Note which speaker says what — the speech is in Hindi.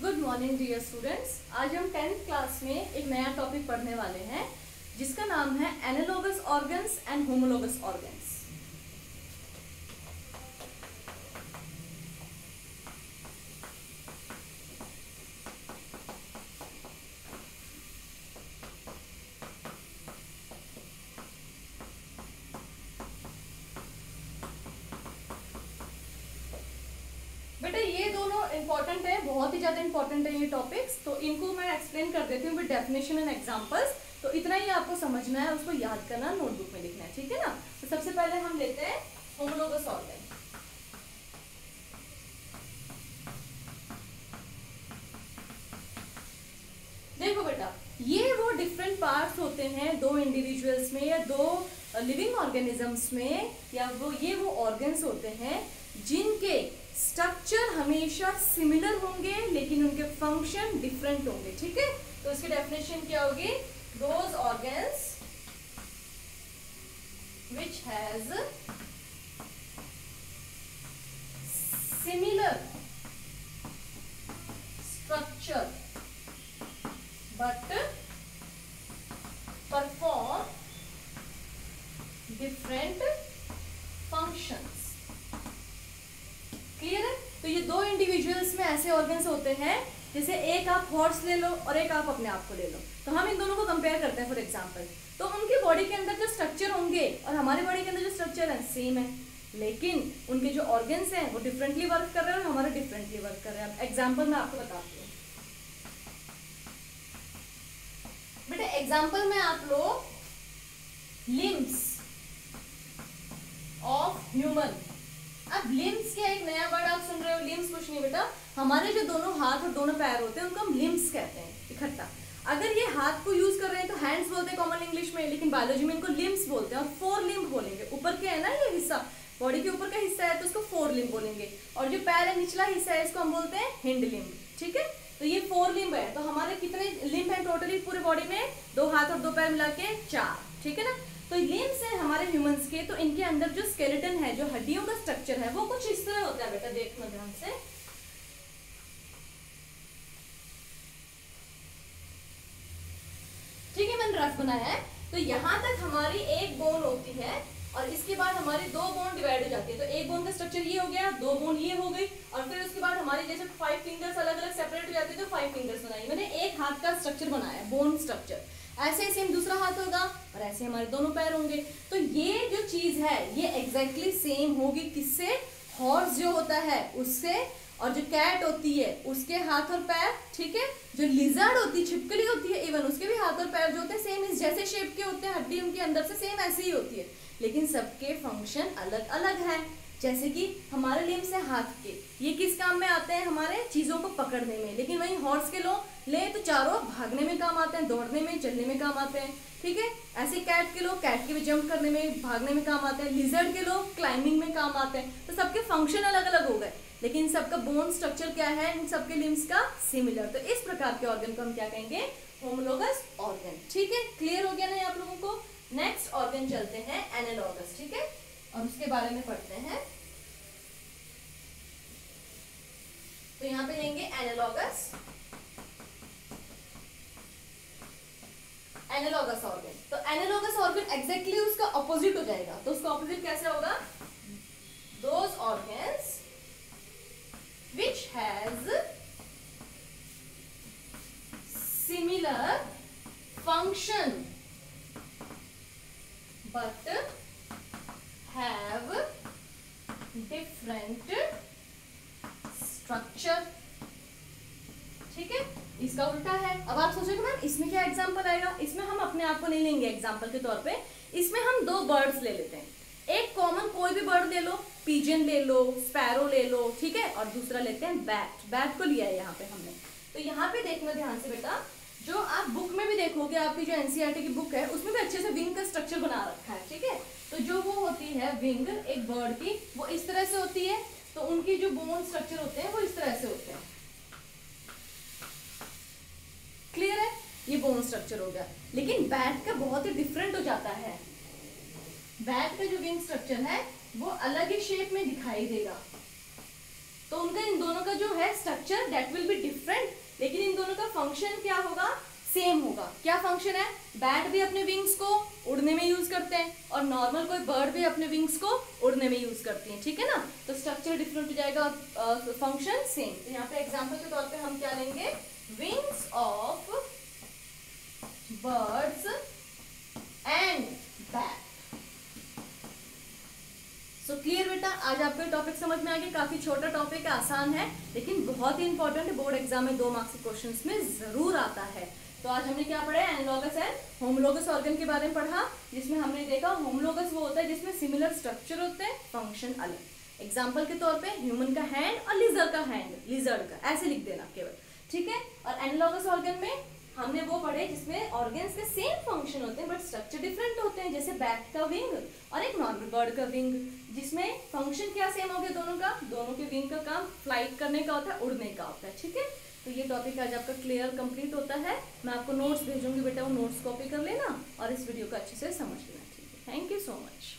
Speaker 1: Good morning dear students. आज हम 10th क्लास में एक नया टॉपिक पढ़ने वाले हैं जिसका नाम है analogous organs and homologous organs. बेटा ये दोनों इंपॉर्टेंट है, बहुत ही ज्यादा इंपॉर्टेंट है ये टॉपिक्स। तो इनको मैं एक्सप्लेन कर देती हूँ विद डेफिनेशन एंड एग्जांपल्स। तो इतना ही आपको समझना है, उसको याद करना, नोटबुक में लिखना है, ठीक है ना। तो सबसे पहले हम लेते हैं होमोलॉगस ऑर्गन। देखो बेटा, ये वो डिफरेंट पार्ट्स होते हैं दो इंडिविजुअल्स में या दो लिविंग ऑर्गेनिजम्स में, या वो ऑर्गन्स होते हैं जिनके स्ट्रक्चर हमेशा सिमिलर होंगे लेकिन उनके फंक्शन डिफरेंट होंगे, ठीक है। तो इसकी डेफिनेशन क्या होगी? Those organs which has similar structure but perform different functions. Clear है? तो ये दो इंडिविजुअल्स में ऐसे ऑर्गन्स होते हैं, जैसे एक आप हॉर्स ले लो और एक आप अपने आप को ले लो, तो हम इन दोनों को कंपेयर करते हैं फॉर एग्जांपल। तो उनकी बॉडी के अंदर जो स्ट्रक्चर होंगे और हमारे बॉडी के अंदर जो स्ट्रक्चर है सेम है, लेकिन उनके जो ऑर्गन्स हैं वो डिफरेंटली वर्क कर रहे हैं और हमारे डिफरेंटली वर्क कर रहे हैं। एग्जाम्पल मैं आपको बताती हूँ बेटा। एग्जाम्पल में आप लो लिम्स ऑफ ह्यूमन। अब लिम्स क्या, एक नया वर्ड आप सुन रहे हो। लिम्स कुछ नहीं बेटा, हमारे जो दोनों हाथ और दोनों पैर होते हैं उनको हम लिम्स कहते हैं इकट्ठा। अगर ये हाथ को यूज कर रहे हैं तो हैंड्स बोलते हैं कॉमन इंग्लिश में, लेकिन बायोलॉजी में इनको लिम्स बोलते हैं। और फोर लिम्ब बोलेंगे, ऊपर क्या है ना ये हिस्सा, बॉडी के ऊपर का हिस्सा है तो उसको फोर लिम्ब बोलेंगे। और जो पैर है निचला हिस्सा है इसको हम बोलते हैं हिंड लिम्ब, ठीक है। तो ये फोर लिम्ब है। तो हमारे कितने लिम्ब है टोटली पूरे बॉडी में? दो हाथ और दो पैर मिला के 4, ठीक है ना। तो लिम्स है हमारे ह्यूमंस के, तो इनके अंदर जो स्केलेटन है, जो हड्डियों का स्ट्रक्चर है, वो कुछ इस तरह होता है बेटा, देखना ध्यान से। ठीक है, मैंने रफ बनाया है। तो यहां तक हमारी एक बोन होती है और इसके बाद हमारी दो बोन डिवाइड हो जाती है। तो एक बोन का स्ट्रक्चर ये हो गया, दो बोन ये हो गई, और फिर उसके बाद हमारी जैसे 5 फिंगर्स अलग अलग सेपरेट हो जाती है तो 5 फिंगर्स बनाई। मैंने एक हाथ का स्ट्रक्चर बनाया, बोन स्ट्रक्चर। ऐसे सेम दूसरा हाथ होगा और ऐसे हमारे दोनों पैर होंगे। तो ये जो चीज है ये एग्जैक्टली सेम होगी किससे? हॉर्स जो होता है उससे, और जो कैट होती है उसके हाथ और पैर, ठीक है। जो लिजर्ड होती है, छिपकली होती है, इवन उसके भी हाथ और पैर जो होते हैं सेम इस जैसे शेप के होते हैं, हड्डी उनके अंदर से सेम ऐसी ही होती है, लेकिन सबके फंक्शन अलग अलग हैं। जैसे कि हमारे लिम्स है हाथ के, ये किस काम में आते हैं? हमारे चीजों को पकड़ने में। लेकिन वहीं हॉर्स के ले तो चारों भागने में काम आते हैं, दौड़ने में, चलने में काम आते हैं, ठीक है। ऐसे कैट के लोग कैट के भी जंप करने में, भागने में काम आते हैं। लिजर्ड के लोग क्लाइंबिंग में काम आते हैं। तो सबके फंक्शन अलग अलग हो गए, लेकिन सबका बोन स्ट्रक्चर क्या है? इन सबके लिम्स का सिमिलर। तो इस प्रकार के ऑर्गन को हम क्या कहेंगे? होमोलॉगस ऑर्गन, ठीक है। क्लियर हो गया ना आप लोगों को? नेक्स्ट ऑर्गन चलते हैं एनालॉगस, ठीक है, और उसके बारे में पढ़ते हैं। तो यहां पे लेंगे एनालॉगस ऑर्गन। तो एनालॉगस ऑर्गन एग्जैक्टली उसका ऑपोजिट हो जाएगा। तो उसका ऑपोजिट कैसे होगा? Those organs which has similar function but have different structure, ठीक है। इसका उल्टा है। अब आप सोचोगे मैम इसमें क्या एग्जांपल आएगा? इसमें हम अपने आप को नहीं लेंगे एग्जांपल के तौर पे, इसमें हम दो बर्ड्स ले लेते हैं। एक कॉमन कोई भी बर्ड ले लो, पिजन ले लो, स्पैरो ले लो, ठीक है, और दूसरा लेते हैं बैट। बैट को लिया है यहाँ पे हमने। तो यहाँ पे देखना ध्यान से बेटा, जो आप बुक में भी देखोगे, आपकी जो एनसीईआरटी की बुक है उसमें भी अच्छे से विंग का स्ट्रक्चर बना रखा है, ठीक है। तो जो वो होती है विंग एक बर्ड की, वो इस तरह से होती है। तो उनकी जो बोन स्ट्रक्चर होते हैं वो इस तरह से होते हैं। क्लियर है? ये बोन स्ट्रक्चर हो गया। लेकिन बैट का बहुत ही डिफरेंट हो जाता है। बैट का जो विंग स्ट्रक्चर है वो अलग ही शेप में दिखाई देगा। तो उनका इन दोनों का जो है है structure that will be different, लेकिन इन दोनों का फंक्शन क्या होगा, सेम होगा। क्या फंक्शन है, बैट भी अपने विंग्स को उड़ने में यूज करते हैं और नॉर्मल कोई बर्ड भी अपने विंग्स को उड़ने में यूज करती है, ठीक है ना। तो स्ट्रक्चर डिफरेंट हो जाएगा और फंक्शन सेम। तो यहाँ पे एग्जांपल के तौर पे हम क्या लेंगे, wings of birds and bat. So clear बेटा, आज आपको टॉपिक समझ में आ गया। काफी छोटा टॉपिक है, आसान है, लेकिन बहुत ही इंपॉर्टेंट है। बोर्ड एग्जाम में 2 मार्क्स के क्वेश्चंस में जरूर आता है। तो आज हमने क्या पढ़ा, एनालॉगस एंड होमोलॉगस ऑर्गन के बारे में पढ़ा, जिसमें हमने देखा होमोलॉगस वो होता है जिसमें सिमिलर स्ट्रक्चर होते हैं, फंक्शन अलग। एग्जाम्पल के तौर पे ह्यूमन का हैंड और लिजर्ड का हैंड, लिजर्ड का ऐसे लिख देना केवल, ठीक है। और एनालॉगस ऑर्गन में हमने वो पढ़े जिसमें ऑर्गन्स के सेम फंक्शन होते हैं बट स्ट्रक्चर डिफरेंट होते हैं, जैसे बैट का विंग और एक नॉर्मल बर्ड का विंग, जिसमें फंक्शन क्या सेम हो गया दोनों का, दोनों के विंग का काम फ्लाइट करने का होता है, उड़ने का होता है, ठीक है। तो ये टॉपिक आज आपका क्लियर कंप्लीट होता है। मैं आपको नोट्स भेजूंगी बेटा, वो नोट्स कॉपी कर लेना और इस वीडियो को अच्छे से समझ लेना, ठीक है। Thank you so much.